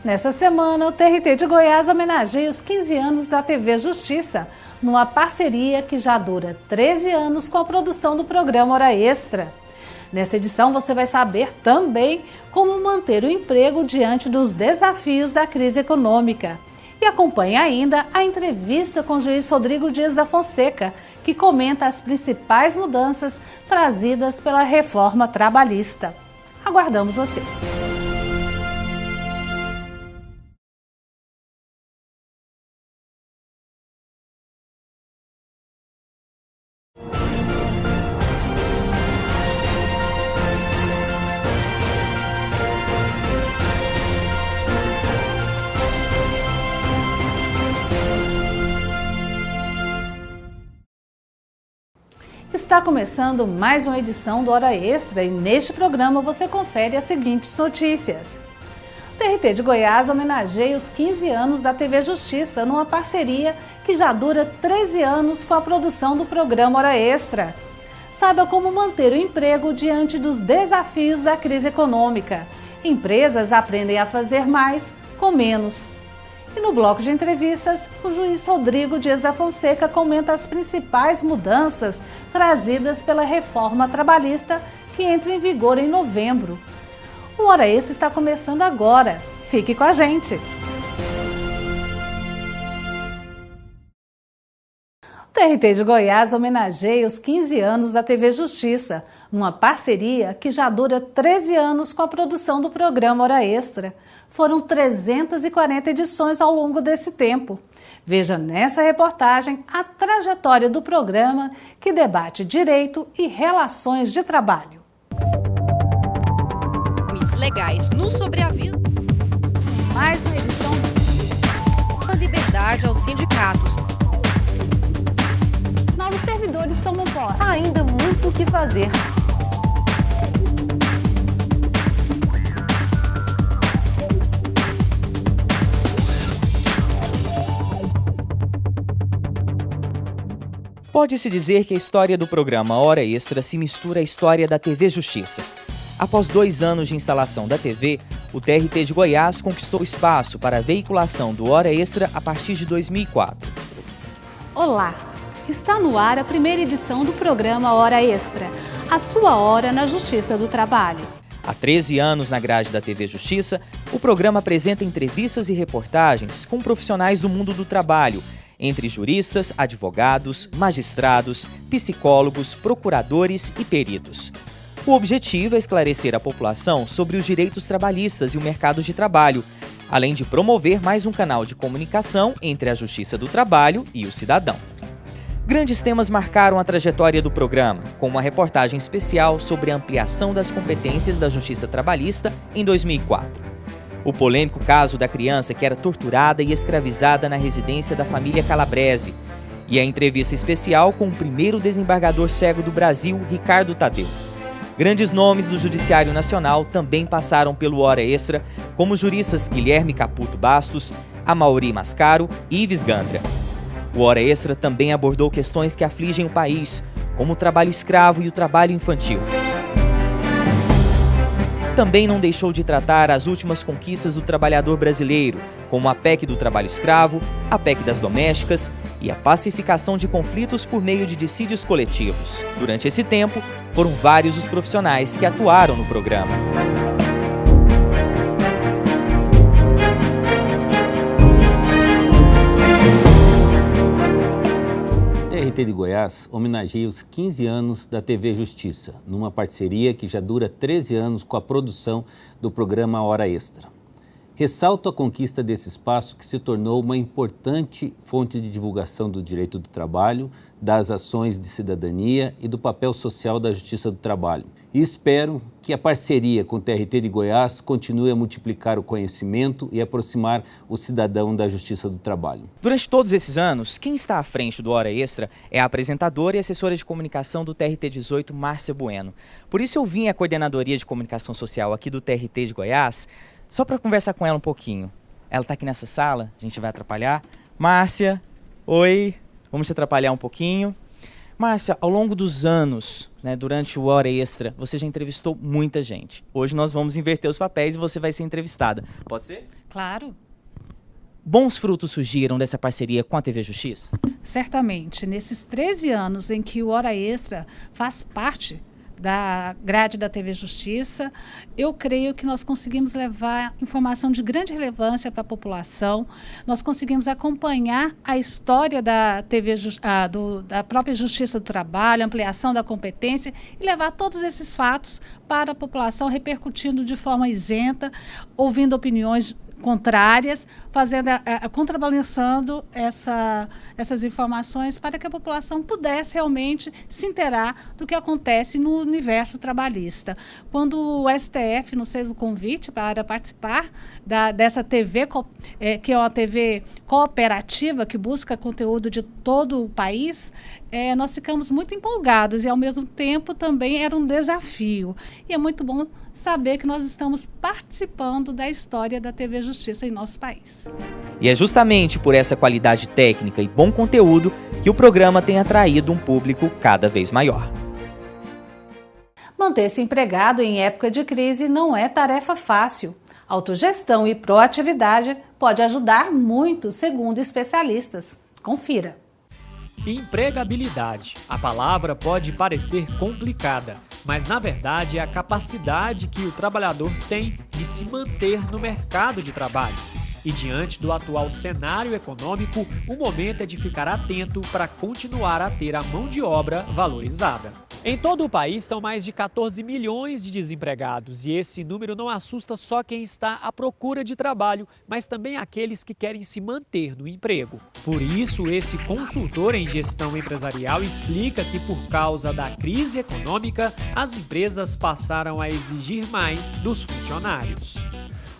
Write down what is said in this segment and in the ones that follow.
Nessa semana, o TRT de Goiás homenageia os 15 anos da TV Justiça, numa parceria que já dura 13 anos com a produção do programa Hora Extra. Nessa edição, você vai saber também como manter o emprego diante dos desafios da crise econômica. E acompanhe ainda a entrevista com o juiz Rodrigo Dias da Fonseca, que comenta as principais mudanças trazidas pela reforma trabalhista. Aguardamos você! Está começando mais uma edição do Hora Extra e neste programa você confere as seguintes notícias. O TRT de Goiás homenageia os 15 anos da TV Justiça numa parceria que já dura 13 anos com a produção do programa Hora Extra. Saiba como manter o emprego diante dos desafios da crise econômica. Empresas aprendem a fazer mais com menos. E no bloco de entrevistas, o juiz Rodrigo Dias da Fonseca comenta as principais mudanças trazidas pela reforma trabalhista que entra em vigor em novembro. O Hora Extra está começando agora. Fique com a gente! O TRT de Goiás homenageia os 15 anos da TV Justiça, numa parceria que já dura 13 anos com a produção do programa Hora Extra. Foram 340 edições ao longo desse tempo. Veja nessa reportagem a trajetória do programa que debate direito e relações de trabalho. Legais no sobreaviso. Mais uma edição da liberdade aos sindicatos. Novos servidores tomam posse. Há ainda muito o que fazer. Pode-se dizer que a história do programa Hora Extra se mistura à história da TV Justiça. Após 2 anos de instalação da TV, o TRT de Goiás conquistou espaço para a veiculação do Hora Extra a partir de 2004. Olá! Está no ar a primeira edição do programa Hora Extra, a sua hora na Justiça do Trabalho. Há 13 anos na grade da TV Justiça, o programa apresenta entrevistas e reportagens com profissionais do mundo do trabalho, entre juristas, advogados, magistrados, psicólogos, procuradores e peritos. O objetivo é esclarecer a população sobre os direitos trabalhistas e o mercado de trabalho, além de promover mais um canal de comunicação entre a Justiça do Trabalho e o cidadão. Grandes temas marcaram a trajetória do programa, com uma reportagem especial sobre a ampliação das competências da Justiça Trabalhista em 2004. O polêmico caso da criança que era torturada e escravizada na residência da família Calabrese. E a entrevista especial com o primeiro desembargador cego do Brasil, Ricardo Tadeu. Grandes nomes do Judiciário Nacional também passaram pelo Hora Extra, como os juristas Guilherme Caputo Bastos, Amaury Mascaro e Ives Gandra. O Hora Extra também abordou questões que afligem o país, como o trabalho escravo e o trabalho infantil. Também não deixou de tratar as últimas conquistas do trabalhador brasileiro, como a PEC do trabalho escravo, a PEC das domésticas e a pacificação de conflitos por meio de dissídios coletivos. Durante esse tempo, foram vários os profissionais que atuaram no programa. O TRT de Goiás homenageia os 15 anos da TV Justiça, numa parceria que já dura 13 anos com a produção do programa Hora Extra. Ressalto a conquista desse espaço que se tornou uma importante fonte de divulgação do direito do trabalho, das ações de cidadania e do papel social da Justiça do Trabalho. E espero que a parceria com o TRT de Goiás continue a multiplicar o conhecimento e aproximar o cidadão da Justiça do Trabalho. Durante todos esses anos, quem está à frente do Hora Extra é a apresentadora e assessora de comunicação do TRT 18, Márcia Bueno. Por isso eu vim à Coordenadoria de Comunicação Social aqui do TRT de Goiás, só para conversar com ela um pouquinho. Ela está aqui nessa sala, a gente vai atrapalhar. Márcia, oi, vamos te atrapalhar um pouquinho. Márcia, ao longo dos anos, né, durante o Hora Extra, você já entrevistou muita gente. Hoje nós vamos inverter os papéis e você vai ser entrevistada. Pode ser? Claro. Bons frutos surgiram dessa parceria com a TV Justiça? Certamente. Nesses 13 anos em que o Hora Extra faz parte da grade da TV Justiça, eu creio que nós conseguimos levar informação de grande relevância para a população, nós conseguimos acompanhar a história da da própria Justiça do Trabalho, ampliação da competência e levar todos esses fatos para a população, repercutindo de forma isenta, ouvindo opiniões contrárias, contrabalançando essas informações para que a população pudesse realmente se inteirar do que acontece no universo trabalhista. Quando o STF nos fez o convite para participar dessa TV, que é uma TV cooperativa, que busca conteúdo de todo o país, nós ficamos muito empolgados e, ao mesmo tempo, também era um desafio. E é muito bom saber que nós estamos participando da história da TV Justiça em nosso país. E é justamente por essa qualidade técnica e bom conteúdo que o programa tem atraído um público cada vez maior. Manter-se empregado em época de crise não é tarefa fácil. Autogestão e proatividade pode ajudar muito, segundo especialistas. Confira. Empregabilidade. A palavra pode parecer complicada, mas na verdade é a capacidade que o trabalhador tem de se manter no mercado de trabalho. E diante do atual cenário econômico, o momento é de ficar atento para continuar a ter a mão de obra valorizada. Em todo o país são mais de 14 milhões de desempregados e esse número não assusta só quem está à procura de trabalho, mas também aqueles que querem se manter no emprego. Por isso, esse consultor em gestão empresarial explica que por causa da crise econômica, as empresas passaram a exigir mais dos funcionários.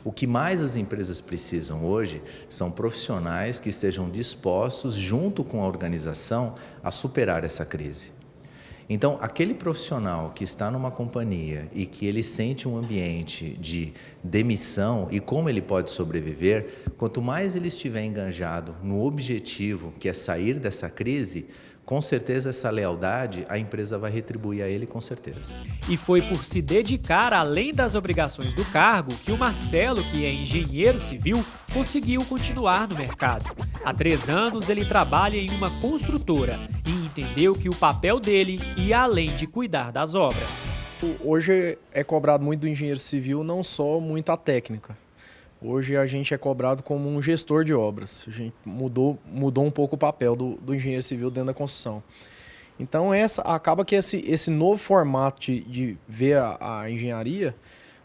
O que mais as empresas precisam hoje são profissionais que estejam dispostos, junto com a organização, a superar essa crise. Então, aquele profissional que está numa companhia e que ele sente um ambiente de demissão e como ele pode sobreviver, quanto mais ele estiver enganjado no objetivo, que é sair dessa crise, com certeza essa lealdade a empresa vai retribuir a ele, com certeza. E foi por se dedicar além das obrigações do cargo que o Marcelo, que é engenheiro civil, conseguiu continuar no mercado. Há 3 anos ele trabalha em uma construtora e entendeu que o papel dele ia além de cuidar das obras. Hoje é cobrado muito do engenheiro civil, não só muita técnica. Hoje a gente é cobrado como um gestor de obras. A gente mudou um pouco o papel do engenheiro civil dentro da construção. Então acaba que esse novo formato de ver a engenharia,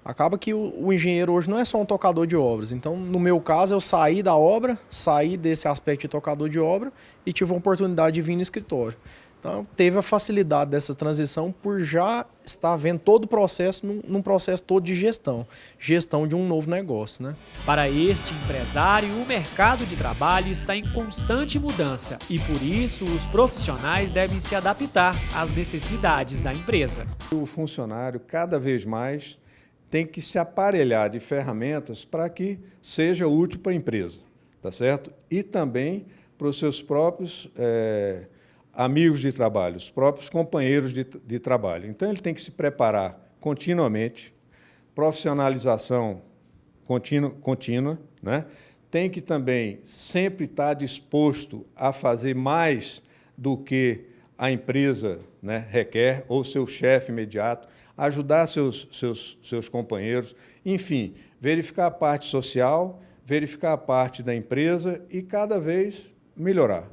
acaba que o engenheiro hoje não é só um tocador de obras. Então, no meu caso, eu saí da obra, saí desse aspecto de tocador de obra e tive a oportunidade de vir no escritório. Então, teve a facilidade dessa transição por já estar vendo todo o processo num processo todo de gestão de um novo negócio, né? Para este empresário, o mercado de trabalho está em constante mudança e, por isso, os profissionais devem se adaptar às necessidades da empresa. O funcionário, cada vez mais, tem que se aparelhar de ferramentas para que seja útil para a empresa, tá certo? E também para os seus próprios amigos de trabalho, os próprios companheiros de trabalho. Então, ele tem que se preparar continuamente, profissionalização contínua, né? Tem que também sempre estar disposto a fazer mais do que a empresa, né, requer, ou seu chefe imediato, ajudar seus companheiros, enfim, verificar a parte social, verificar a parte da empresa e cada vez melhorar.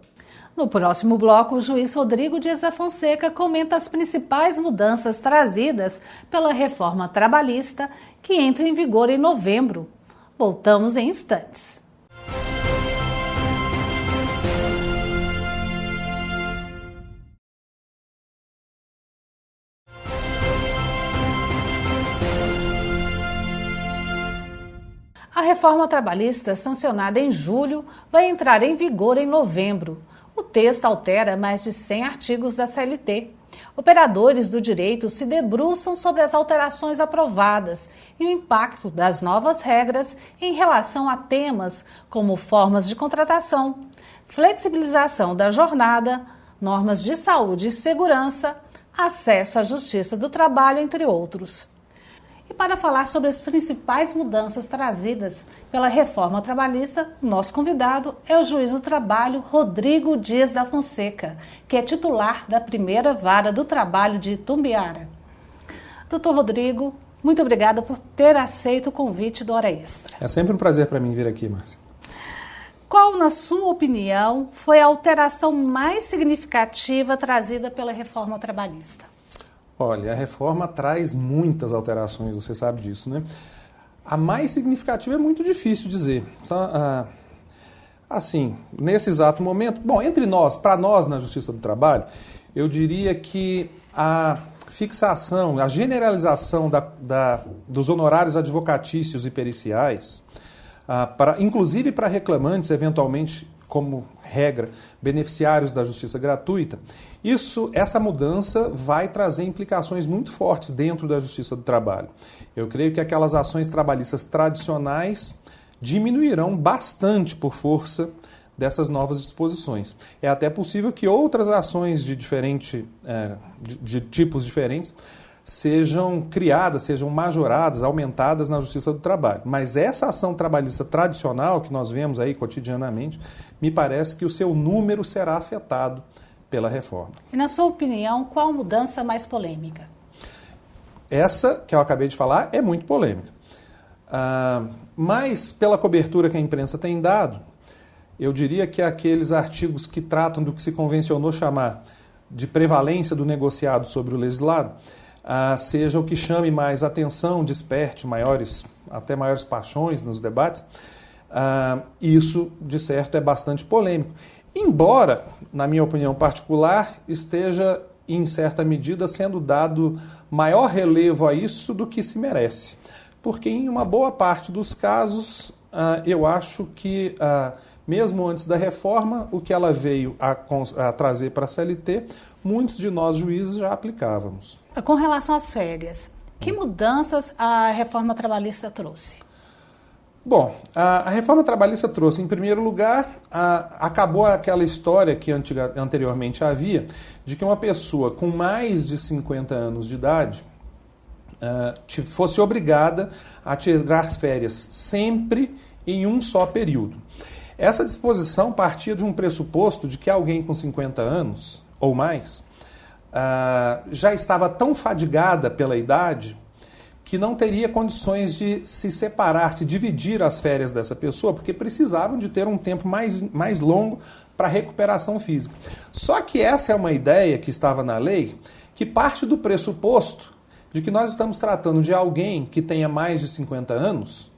No próximo bloco, o juiz Rodrigo Dias da Fonseca comenta as principais mudanças trazidas pela reforma trabalhista que entra em vigor em novembro. Voltamos em instantes. A reforma trabalhista, sancionada em julho, vai entrar em vigor em novembro. O texto altera mais de 100 artigos da CLT. Operadores do direito se debruçam sobre as alterações aprovadas e o impacto das novas regras em relação a temas como formas de contratação, flexibilização da jornada, normas de saúde e segurança, acesso à justiça do trabalho, entre outros. E para falar sobre as principais mudanças trazidas pela reforma trabalhista, nosso convidado é o juiz do trabalho Rodrigo Dias da Fonseca, que é titular da primeira vara do trabalho de Itumbiara. Doutor Rodrigo, muito obrigada por ter aceito o convite do Hora Extra. É sempre um prazer para mim vir aqui, Márcia. Qual, na sua opinião, foi a alteração mais significativa trazida pela reforma trabalhista? Olha, a reforma traz muitas alterações, você sabe disso, né? A mais significativa é muito difícil dizer. Assim, nesse exato momento, bom, entre nós, para nós na Justiça do Trabalho, eu diria que a fixação, a generalização dos honorários advocatícios e periciais, inclusive para reclamantes, eventualmente, como regra, beneficiários da justiça gratuita, essa mudança vai trazer implicações muito fortes dentro da Justiça do Trabalho. Eu creio que aquelas ações trabalhistas tradicionais diminuirão bastante por força dessas novas disposições. É até possível que outras ações de tipos diferentes sejam criadas, sejam majoradas, aumentadas na Justiça do Trabalho. Mas essa ação trabalhista tradicional que nós vemos aí cotidianamente, me parece que o seu número será afetado pela reforma. E na sua opinião, qual a mudança mais polêmica? Essa que eu acabei de falar é muito polêmica. Mas pela cobertura que a imprensa tem dado, eu diria que aqueles artigos que tratam do que se convencionou chamar de prevalência do negociado sobre o legislado, seja o que chame mais atenção, desperte até maiores paixões nos debates, isso, de certo, é bastante polêmico. Embora, na minha opinião particular, esteja, em certa medida, sendo dado maior relevo a isso do que se merece. Porque, em uma boa parte dos casos, eu acho que, mesmo antes da reforma, o que ela veio a trazer para a CLT, muitos de nós juízes já aplicávamos. Com relação às férias, que mudanças a reforma trabalhista trouxe? Bom, a reforma trabalhista trouxe, em primeiro lugar, acabou aquela história que anteriormente havia, de que uma pessoa com mais de 50 anos de idade fosse obrigada a tirar férias sempre em um só período. Essa disposição partia de um pressuposto de que alguém com 50 anos ou mais já estava tão fadigada pela idade que não teria condições de se separar, se dividir as férias dessa pessoa, porque precisavam de ter um tempo mais longo para recuperação física. Só que essa é uma ideia que estava na lei, que parte do pressuposto de que nós estamos tratando de alguém que tenha mais de 50 anos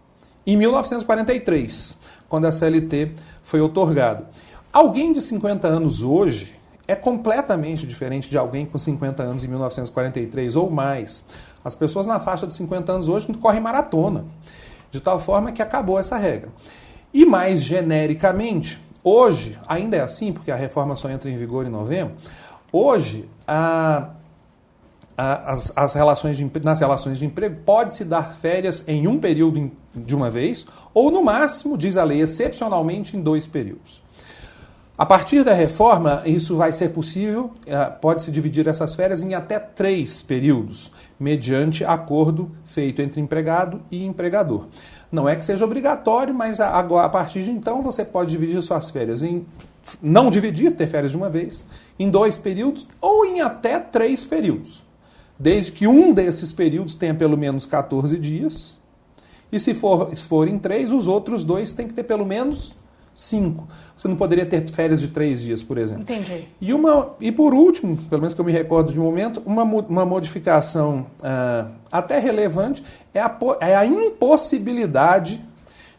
em 1943, quando a CLT foi outorgada. Alguém de 50 anos hoje é completamente diferente de alguém com 50 anos em 1943 ou mais. As pessoas na faixa de 50 anos hoje correm maratona, de tal forma que acabou essa regra. E mais genericamente, hoje, ainda é assim, porque a reforma só entra em vigor em novembro, hoje, nas relações de emprego, pode-se dar férias em um período de uma vez, ou no máximo, diz a lei, excepcionalmente em 2 períodos. A partir da reforma, isso vai ser possível, pode-se dividir essas férias em até 3 períodos, mediante acordo feito entre empregado e empregador. Não é que seja obrigatório, mas a partir de então você pode dividir suas férias não dividir, ter férias de uma vez, em 2 períodos ou em até 3 períodos. Desde que um desses períodos tenha pelo menos 14 dias, e se for em 3, os outros 2 têm que ter pelo menos 5. Você não poderia ter férias de 3 dias, por exemplo. Entendi. E por último, pelo menos que eu me recordo de momento, uma modificação até relevante é a impossibilidade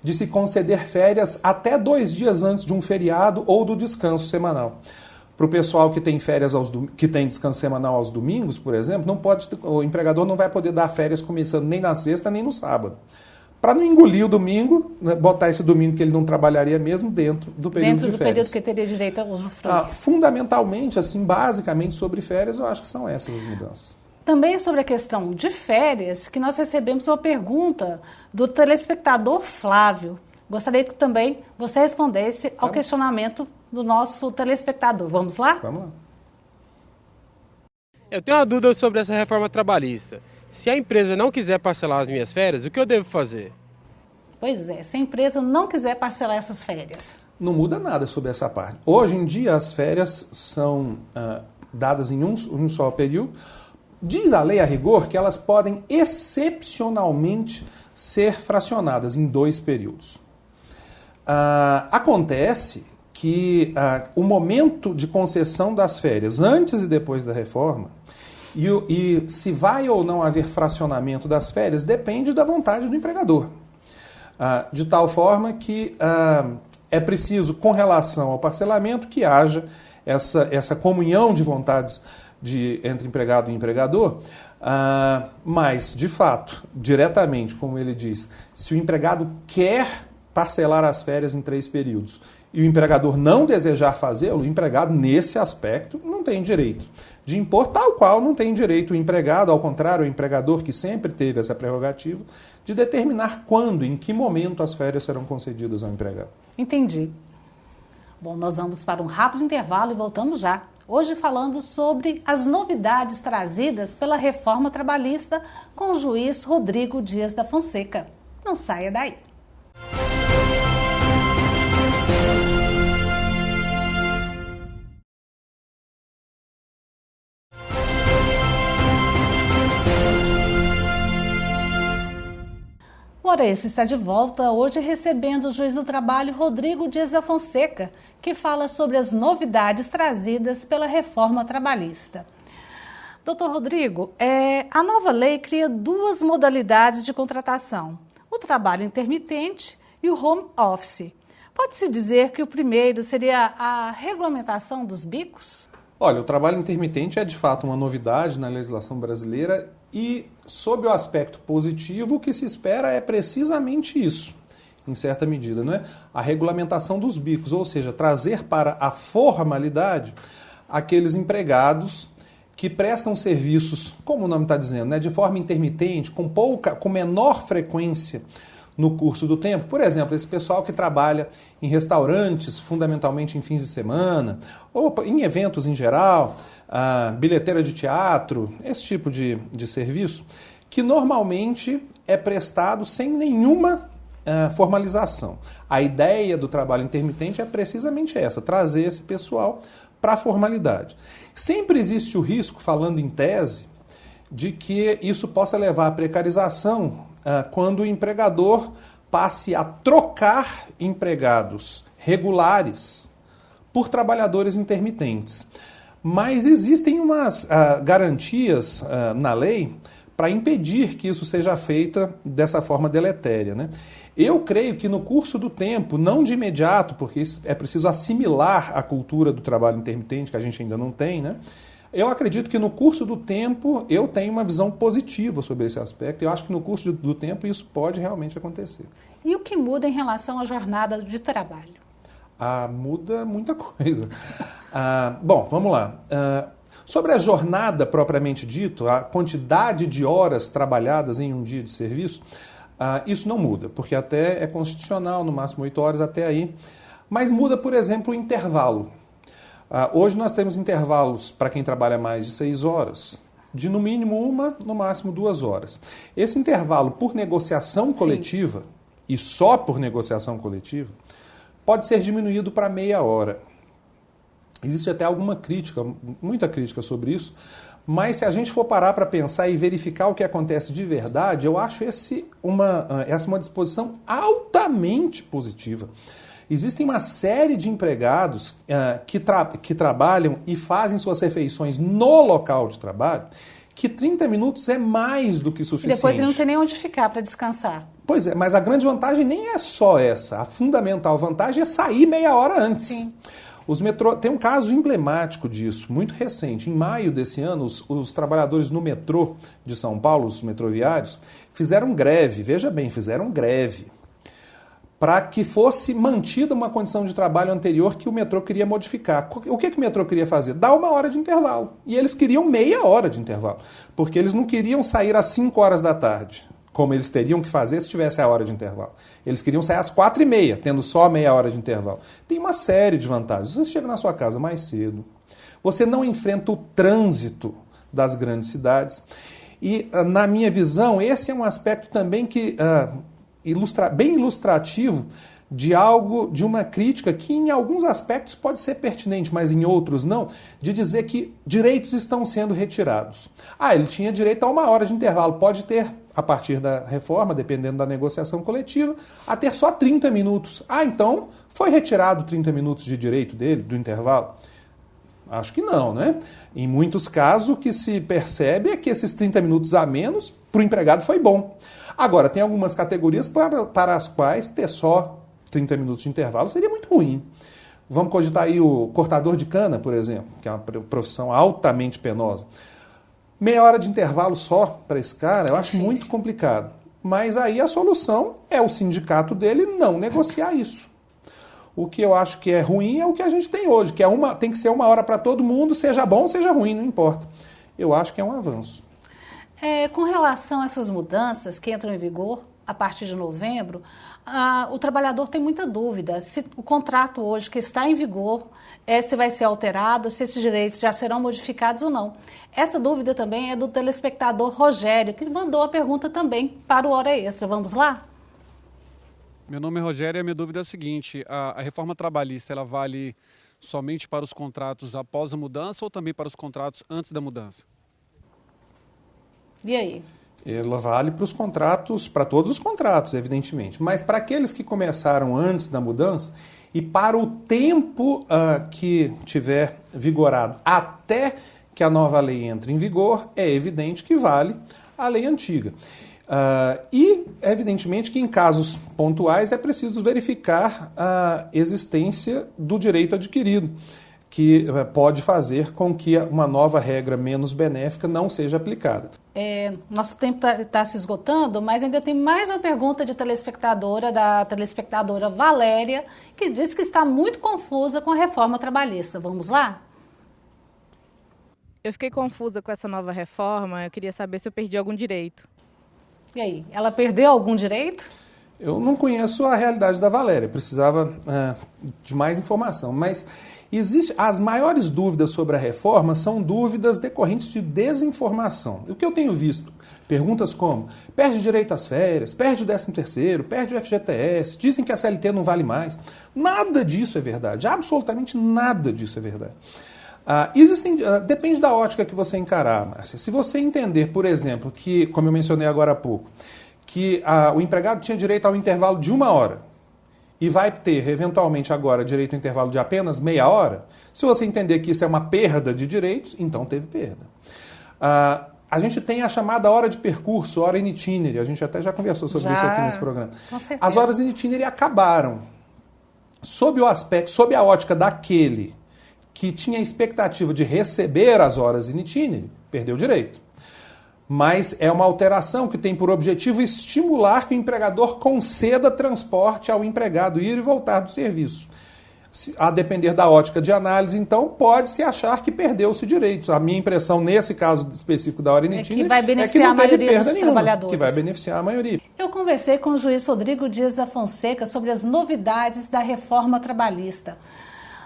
de se conceder férias até 2 dias antes de um feriado ou do descanso semanal. Para o pessoal que tem que tem descanso semanal aos domingos, por exemplo, o empregador não vai poder dar férias começando nem na sexta nem no sábado. Para não engolir o domingo, né, botar esse domingo que ele não trabalharia mesmo dentro do período de férias. Dentro do período que teria direito a usufruir. Fundamentalmente, assim, basicamente sobre férias, eu acho que são essas as mudanças. Também sobre a questão de férias, que nós recebemos uma pergunta do telespectador Flávio. Gostaria que também você respondesse ao questionamento do nosso telespectador. Vamos lá? Vamos lá. Eu tenho uma dúvida sobre essa reforma trabalhista. Se a empresa não quiser parcelar as minhas férias, o que eu devo fazer? Pois é, se a empresa não quiser parcelar essas férias. Não muda nada sobre essa parte. Hoje em dia, as férias são dadas em um só período. Diz a lei a rigor que elas podem excepcionalmente ser fracionadas em 2 períodos. Acontece que o momento de concessão das férias, antes e depois da reforma, e se vai ou não haver fracionamento das férias, depende da vontade do empregador. De tal forma que é preciso, com relação ao parcelamento, que haja essa comunhão de vontades entre empregado e empregador, mas, de fato, diretamente, como ele diz, se o empregado quer parcelar as férias em 3 períodos e o empregador não desejar fazê-lo, o empregado, nesse aspecto, não tem direito de impor, tal qual não tem direito o empregado, ao contrário, o empregador, que sempre teve essa prerrogativa, de determinar quando, em que momento as férias serão concedidas ao empregado. Entendi. Bom, nós vamos para um rápido intervalo e voltamos já. Hoje falando sobre as novidades trazidas pela reforma trabalhista com o juiz Rodrigo Dias da Fonseca. Não saia daí. O Hora Extra está de volta, hoje recebendo o juiz do trabalho Rodrigo Dias da Fonseca, que fala sobre as novidades trazidas pela reforma trabalhista. Doutor Rodrigo, a nova lei cria 2 modalidades de contratação, o trabalho intermitente e o home office. Pode-se dizer que o primeiro seria a regulamentação dos bicos? Olha, o trabalho intermitente é de fato uma novidade na legislação brasileira e, sob o aspecto positivo, o que se espera é precisamente isso, em certa medida, não é? A regulamentação dos bicos, ou seja, trazer para a formalidade aqueles empregados que prestam serviços, como o nome está dizendo, né, de forma intermitente, com menor frequência no curso do tempo. Por exemplo, esse pessoal que trabalha em restaurantes, fundamentalmente em fins de semana, ou em eventos em geral, bilheteira de teatro, esse tipo de serviço, que normalmente é prestado sem nenhuma formalização. A ideia do trabalho intermitente é precisamente essa, trazer esse pessoal para a formalidade. Sempre existe o risco, falando em tese, de que isso possa levar à precarização quando o empregador passe a trocar empregados regulares por trabalhadores intermitentes. Mas existem umas garantias na lei para impedir que isso seja feito dessa forma deletéria, né? Eu creio que no curso do tempo, não de imediato, porque isso é preciso assimilar a cultura do trabalho intermitente, que a gente ainda não tem, né? Eu acredito que no curso do tempo eu tenho uma visão positiva sobre esse aspecto. Eu acho que no curso do tempo isso pode realmente acontecer. E o que muda em relação à jornada de trabalho? Muda muita coisa. Bom, vamos lá. Sobre a jornada propriamente dito, a quantidade de horas trabalhadas em um dia de serviço, isso não muda, porque até é constitucional, no máximo 8 horas até aí. Mas muda, por exemplo, o intervalo. Hoje nós temos intervalos para quem trabalha mais de 6 horas, de no mínimo 1, no máximo 2 horas. Esse intervalo por negociação coletiva, sim, e só por negociação coletiva, pode ser diminuído para meia hora. Existe até alguma crítica, muita crítica sobre isso, mas se a gente for parar para pensar e verificar o que acontece de verdade, eu acho essa uma disposição altamente positiva. Existem uma série de empregados que trabalham e fazem suas refeições no local de trabalho, que 30 minutos é mais do que suficiente. E depois ele não tem nem onde ficar para descansar. Pois é, mas a grande vantagem nem é só essa. A fundamental vantagem é sair meia hora antes. Sim. Tem um caso emblemático disso, muito recente. Em maio desse ano, os trabalhadores no metrô de São Paulo, os metroviários, fizeram greve. Veja bem, fizeram greve para que fosse mantida uma condição de trabalho anterior que o metrô queria modificar. O que o metrô queria fazer? Dar 1 hora de intervalo. E eles queriam meia hora de intervalo, porque eles não queriam sair às 5 horas da tarde, como eles teriam que fazer se tivesse a hora de intervalo. Eles queriam sair às 4h30, tendo só meia hora de intervalo. Tem uma série de vantagens. Você chega na sua casa mais cedo, você não enfrenta o trânsito das grandes cidades. E, na minha visão, esse é um aspecto também que bem ilustrativo de uma crítica que em alguns aspectos pode ser pertinente, mas em outros não, de dizer que direitos estão sendo retirados. Ele tinha direito a 1 hora de intervalo, pode ter, a partir da reforma, dependendo da negociação coletiva, a ter só 30 minutos. Então foi retirado 30 minutos de direito dele, do intervalo? Acho que não, né? Em muitos casos, o que se percebe é que esses 30 minutos a menos para o empregado foi bom. Agora, tem algumas categorias para as quais ter só 30 minutos de intervalo seria muito ruim. Vamos cogitar aí o cortador de cana, por exemplo, que é uma profissão altamente penosa. Meia hora de intervalo só para esse cara, eu acho muito complicado. Mas aí a solução é o sindicato dele não negociar isso. O que eu acho que é ruim é o que a gente tem hoje, que tem que ser 1 hora para todo mundo, seja bom, seja ruim, não importa. Eu acho que é um avanço. Com relação a essas mudanças que entram em vigor a partir de novembro, o trabalhador tem muita dúvida se o contrato hoje que está em vigor, se vai ser alterado, se esses direitos já serão modificados ou não. Essa dúvida também é do telespectador Rogério, que mandou a pergunta também para o Hora Extra. Vamos lá? Meu nome é Rogério e a minha dúvida é a seguinte: a reforma trabalhista ela vale somente para os contratos após a mudança ou também para os contratos antes da mudança? E aí? Ela vale para os contratos, para todos os contratos, evidentemente, mas para aqueles que começaram antes da mudança e para o tempo que tiver vigorado até que a nova lei entre em vigor, é evidente que vale a lei antiga. E, evidentemente, que em casos pontuais é preciso verificar a existência do direito adquirido, que pode fazer com que uma nova regra menos benéfica não seja aplicada. Nosso tempo está se esgotando, mas ainda tem mais uma pergunta da telespectadora Valéria, que diz que está muito confusa com a reforma trabalhista. Vamos lá? Eu fiquei confusa com essa nova reforma, eu queria saber se eu perdi algum direito. E aí, ela perdeu algum direito? Eu não conheço a realidade da Valéria, precisava de mais informação, mas as maiores dúvidas sobre a reforma são dúvidas decorrentes de desinformação. O que eu tenho visto? Perguntas como: perde direito às férias, perde o 13º, perde o FGTS, dizem que a CLT não vale mais. Nada disso é verdade, absolutamente nada disso é verdade. Depende da ótica que você encarar, Márcia. Se você entender, por exemplo, que, como eu mencionei agora há pouco, que o empregado tinha direito ao intervalo de 1 hora e vai ter, eventualmente agora, direito ao intervalo de apenas meia hora, se você entender que isso é uma perda de direitos, então teve perda. A gente tem a chamada hora de percurso, hora in itinere, a gente até já conversou sobre isso aqui nesse programa. As horas in itinere acabaram. Sob a ótica daquele que tinha a expectativa de receber as horas in itinere, perdeu o direito. Mas é uma alteração que tem por objetivo estimular que o empregador conceda transporte ao empregado ir e voltar do serviço. A depender da ótica de análise, então, pode-se achar que perdeu-se direitos. A minha impressão, nesse caso específico da hora in itinere, é que não teve perda nenhuma, que vai beneficiar a maioria. Eu conversei com o juiz Rodrigo Dias da Fonseca sobre as novidades da reforma trabalhista.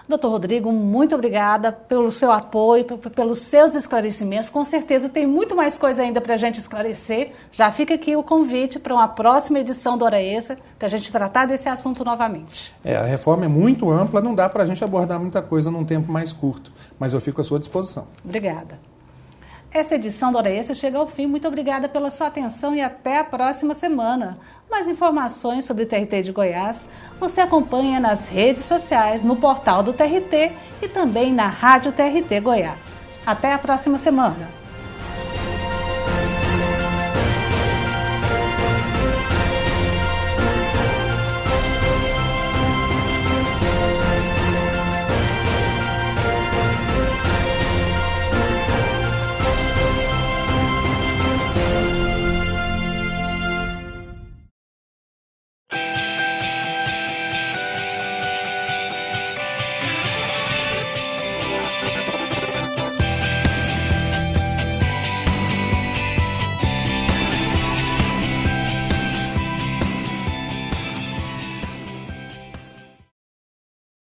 Doutor Rodrigo, muito obrigada pelo seu apoio, pelos seus esclarecimentos. Com certeza tem muito mais coisa ainda para a gente esclarecer. Já fica aqui o convite para uma próxima edição do Hora Extra, para a gente tratar desse assunto novamente. A reforma é muito ampla, não dá para a gente abordar muita coisa num tempo mais curto, mas eu fico à sua disposição. Obrigada. Essa edição do Hora Extra chega ao fim. Muito obrigada pela sua atenção e até a próxima semana. Mais informações sobre o TRT de Goiás você acompanha nas redes sociais, no portal do TRT e também na Rádio TRT Goiás. Até a próxima semana.